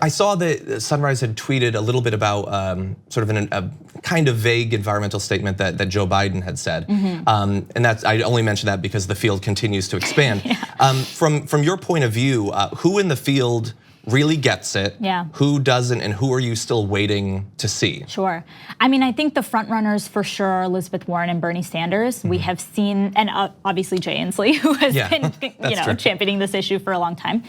I saw that Sunrise had tweeted a little bit about sort of a kind of vague environmental statement that Joe Biden had said, and that's, I only mention that because the field continues to expand. From your point of view, who in the field really gets it? Who doesn't, and who are you still waiting to see? Sure. I mean, I think the front runners for sure are Elizabeth Warren and Bernie Sanders. We have seen, and obviously Jay Inslee, who has been championing this issue for a long time.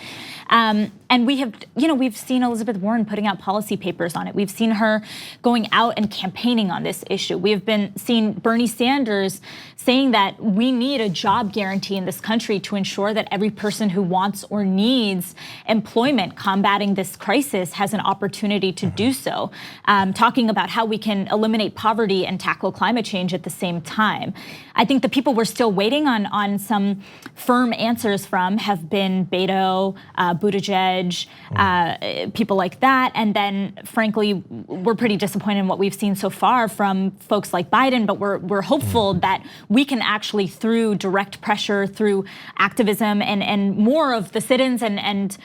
And we have, we've seen Elizabeth Warren putting out policy papers on it. We've seen her going out and campaigning on this issue. We have been seeing Bernie Sanders saying that we need a job guarantee in this country to ensure that every person who wants or needs employment combating this crisis has an opportunity to do so. Talking about how we can eliminate poverty and tackle climate change at the same time. I think the people we're still waiting on some firm answers from have been Beto, Buttigieg, people like that. And then frankly, we're pretty disappointed in what we've seen so far from folks like Biden, but we're hopeful that we can actually, through direct pressure, through activism and more of the sit-ins and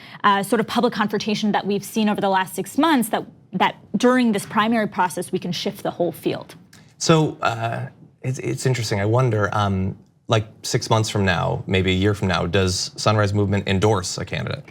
sort of public confrontation that we've seen over the last 6 months, that during this primary process, we can shift the whole field. So it's interesting. I wonder, like 6 months from now, maybe a year from now, does Sunrise Movement endorse a candidate?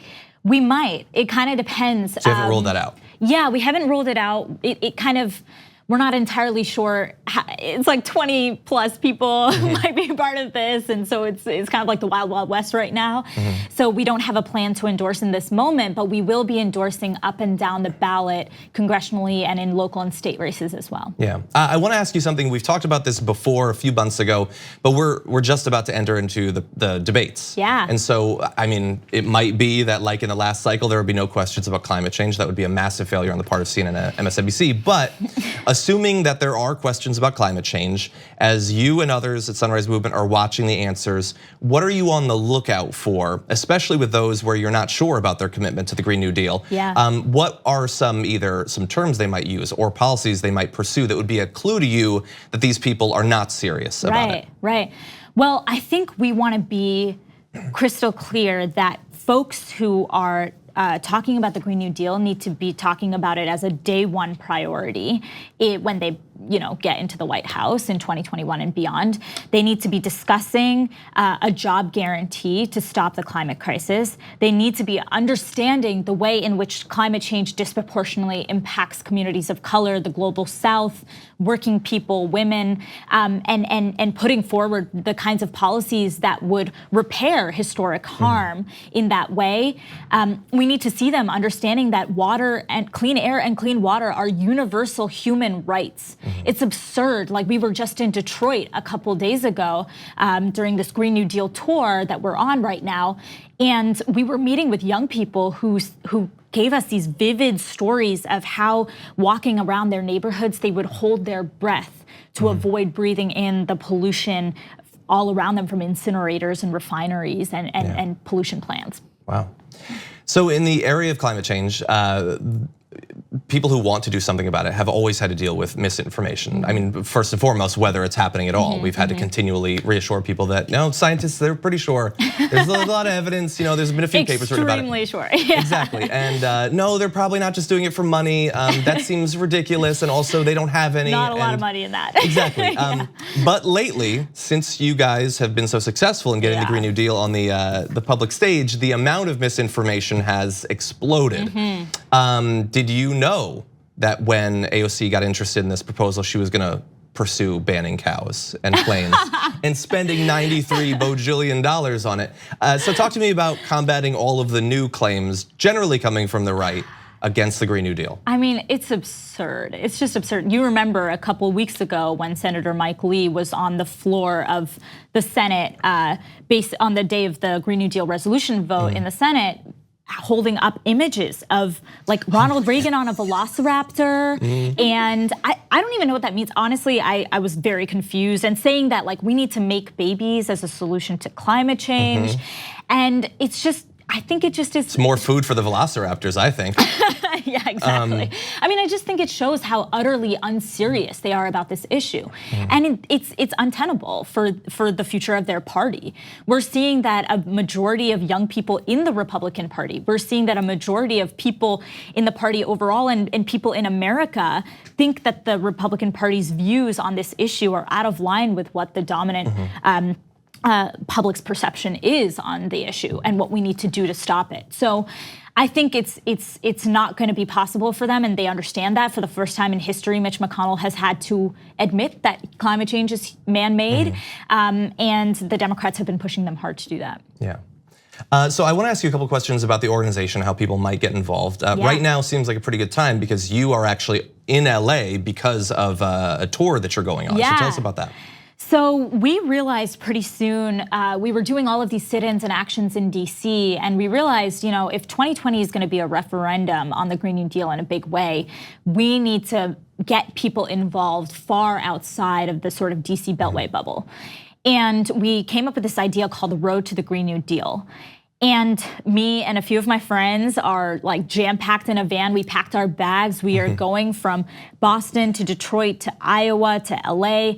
We might. It kind of depends. So you haven't ruled that out? Yeah, we haven't ruled it out. It kind of, we're not entirely sure. It's like 20 plus people might be part of this. And so it's kind of like the wild, wild west right now. So we don't have a plan to endorse in this moment, but we will be endorsing up and down the ballot congressionally and in local and state races as well. Yeah, I want to ask you something. We've talked about this before a few months ago, but we're just about to enter into the debates. Yeah. And so, I mean, it might be that like in the last cycle, there would be no questions about climate change. That would be a massive failure on the part of CNN and MSNBC. But assuming that there are questions about climate change, as you and others at Sunrise Movement are watching the answers, what are you on the lookout for, especially with those where you're not sure about their commitment to the Green New Deal? What are either some terms they might use or policies they might pursue that would be a clue to you that these people are not serious about it? Right. Well, I think we want to be crystal clear that folks who are talking about the Green New Deal need to be talking about it as a day one priority when they get into the White House in 2021 and beyond. They need to be discussing a job guarantee to stop the climate crisis. They need to be understanding the way in which climate change disproportionately impacts communities of color, the global South, working people, women, and putting forward the kinds of policies that would repair historic harm in that way. We need to see them understanding that water and clean air and clean water are universal human rights. It's absurd. Like we were just in Detroit a couple days ago during this Green New Deal tour that we're on right now, and we were meeting with young people who gave us these vivid stories of how walking around their neighborhoods, they would hold their breath to avoid breathing in the pollution all around them from incinerators and refineries and pollution plants. Wow. So in the area of climate change, people who want to do something about it have always had to deal with misinformation. I mean, first and foremost, whether it's happening at all. We've had to continually reassure people that no, scientists, they're pretty sure. There's a lot of evidence, there's been a few papers written about it. Extremely sure, Exactly, and no, they're probably not just doing it for money. That seems ridiculous, and also they don't have any. Not a lot of money in that. Exactly, but lately, since you guys have been so successful in getting the Green New Deal on the public stage, the amount of misinformation has exploded. Did you know that when AOC got interested in this proposal, she was gonna pursue banning cows and planes and spending $93 bajillion on it? So talk to me about combating all of the new claims, generally coming from the right, against the Green New Deal. I mean, it's absurd. It's just absurd. You remember a couple weeks ago when Senator Mike Lee was on the floor of the Senate based on the day of the Green New Deal resolution vote in the Senate, holding up images of like Ronald Reagan on a velociraptor. And I don't even know what that means. Honestly, I was very confused, and saying that like we need to make babies as a solution to climate change. And it's just, I think it just is. It's more food for the velociraptors, I think. Yeah, exactly. I mean, I just think it shows how utterly unserious they are about this issue. And it's untenable for the future of their party. We're seeing that a majority of young people in the Republican Party, we're seeing that a majority of people in the party overall and people in America think that the Republican Party's views on this issue are out of line with what the dominant public's perception is on the issue and what we need to do to stop it. So I think it's not going to be possible for them, and they understand that. For the first time in history, Mitch McConnell has had to admit that climate change is man-made, and the Democrats have been pushing them hard to do that. Yeah. So I want to ask you a couple questions about the organization, how people might get involved. Right now seems like a pretty good time because you are actually in LA because of a tour that you're going on. Yeah. So tell us about that. So we realized pretty soon, we were doing all of these sit-ins and actions in DC, and we realized, if 2020 is going to be a referendum on the Green New Deal in a big way, we need to get people involved far outside of the sort of DC Beltway bubble. And we came up with this idea called the Road to the Green New Deal. And me and a few of my friends are like jam-packed in a van. We packed our bags. We are going from Boston to Detroit to Iowa to LA,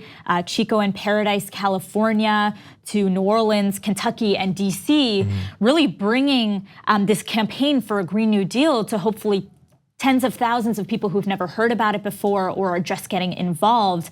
Chico and Paradise, California, to New Orleans, Kentucky, and DC, really bringing this campaign for a Green New Deal to hopefully tens of thousands of people who've never heard about it before or are just getting involved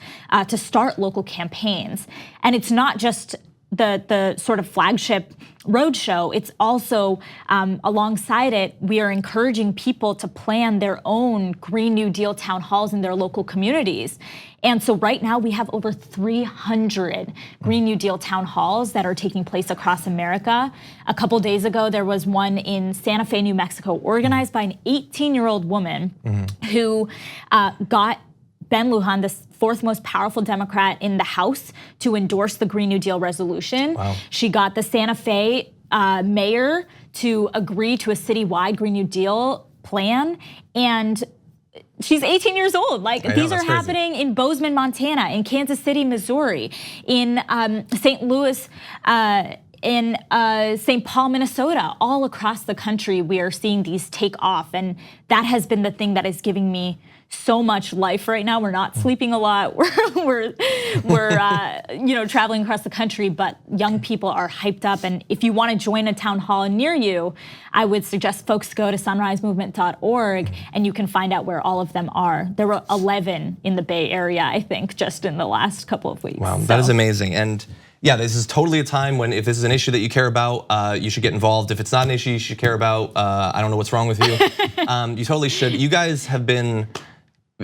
to start local campaigns. And it's not just the sort of flagship roadshow, it's also alongside it, we are encouraging people to plan their own Green New Deal town halls in their local communities. And so right now we have over 300 Green New Deal town halls that are taking place across America. A couple days ago, there was one in Santa Fe, New Mexico, organized by an 18-year-old woman who got Ben Lujan, the fourth most powerful Democrat in the House, to endorse the Green New Deal resolution. Wow. She got the Santa Fe mayor to agree to a citywide Green New Deal plan, and she's 18 years old. These are happening in Bozeman, Montana, in Kansas City, Missouri, in St. Louis, in St. Paul, Minnesota. All across the country, we are seeing these take off, and that has been the thing that is giving me so much life right now. We're not sleeping a lot. We're traveling across the country, but young people are hyped up. And if you want to join a town hall near you, I would suggest folks go to sunrisemovement.org and you can find out where all of them are. There were 11 in the Bay Area, I think, just in the last couple of weeks. Wow, that is amazing. And yeah, this is totally a time when if this is an issue that you care about, you should get involved. If it's not an issue you should care about, I don't know what's wrong with you. You totally should. You guys have been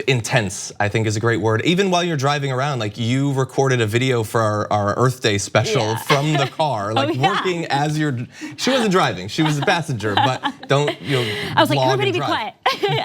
intense, I think is a great word. Even while you're driving around, like you recorded a video for our Earth Day special from the car, working as she wasn't driving, she was a passenger, but don't, I was like, everybody be quiet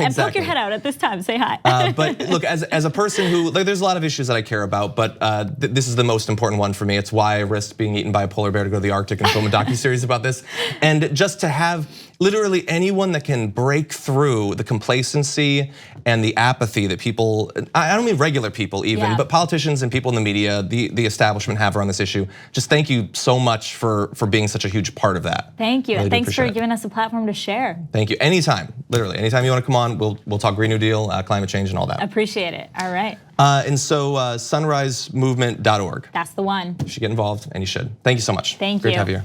and poke your head out at this time, say hi. But look, as a person who, there's a lot of issues that I care about, but this is the most important one for me. It's why I risked being eaten by a polar bear to go to the Arctic and film a docuseries about this. And just to have literally anyone that can break through the complacency and the apathy that people, I don't mean regular people even, but politicians and people in the media, the establishment have around this issue. Just thank you so much for being such a huge part of that. Thank you, and thanks for giving us a platform to share. Thank you, anytime, literally, anytime you want to come on, we'll talk Green New Deal, climate change and all that. Appreciate it, all right. And so sunrisemovement.org. That's the one. You should get involved, and you should. Thank you so much. Thank you. Great to have you here.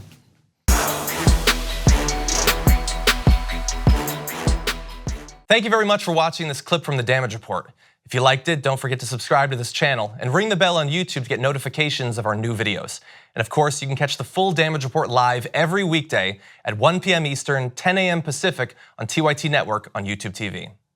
Thank you very much for watching this clip from The Damage Report. If you liked it, don't forget to subscribe to this channel and ring the bell on YouTube to get notifications of our new videos. And of course, you can catch the full Damage Report live every weekday at 1 p.m. Eastern, 10 a.m. Pacific on TYT Network on YouTube TV.